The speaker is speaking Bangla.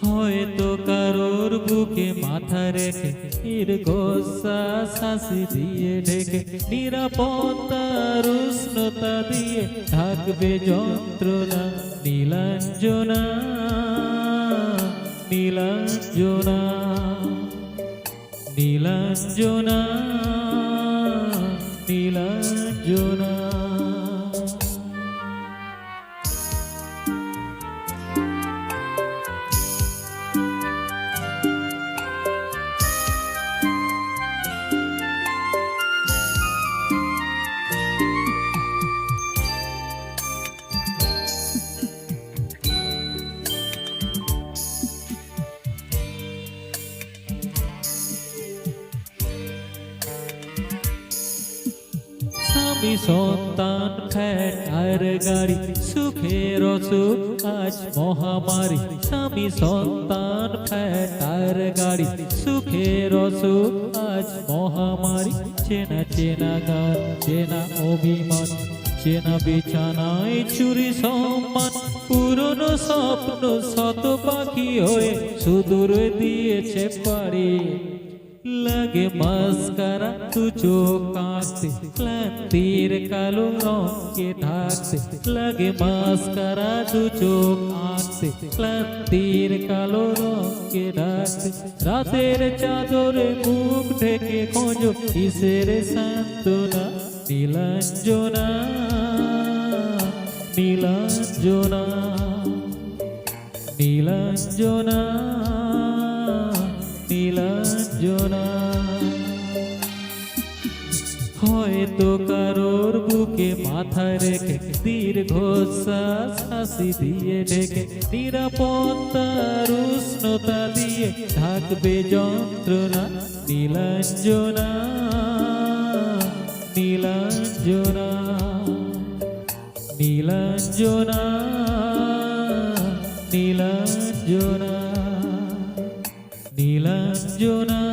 হয়তো কারোর বুকে মাথা রেখে দীর্ঘশ্বাস হাসি দিয়ে ঢেকে নিরাপত্তার উষ্ণতা দিয়ে থাকবে যন্ত্রণা। নীলাঞ্জনা নীলাঞ্জনা নীলাঞ্জনা নীলাঞ্জনা। স্বামী সন্তান ফ্যাট আর গাড়ি সুখের অসুখ আজ মহামারী। স্বামী সন্তান ফ্যাট আর গাড়ি সুখের অসুখ আজ মহামারী। চেনা চেনা গান চেনা অভিমান চেনা বিছানায় চুরি সম্মান পুরনো স্বপ্ন শত পাখি হয়ে সুদূর দিয়েছে পাড়ি। লাগে মাস্কারা তু চোখ কাঁদতে ক্লান্তির কালো রঙকে ঢাকতে। লাগে মাস্কারা তু চোখ আঁকতে ক্লান্তির কালো রঙকে ঢাকতে। রাতের চাদরে মুখ ঢেকে খোঁজো কিসের সান্ত্বনা। নীলাঞ্জনা নীলাঞ্জনা নীলাঞ্জনা নীলাঞ্জনা। হয়তো কারোর বুকে মাথা রেখে দীর্ঘশ্বাস হাসি দিয়ে ঢেকে নিরাপত্তার উষ্ণতা দিয়ে থাকবে যন্ত্রণা। নীলাঞ্জনা নীলাঞ্জনা নীলাঞ্জনা নীলাঞ্জনা নীলাঞ্জনা।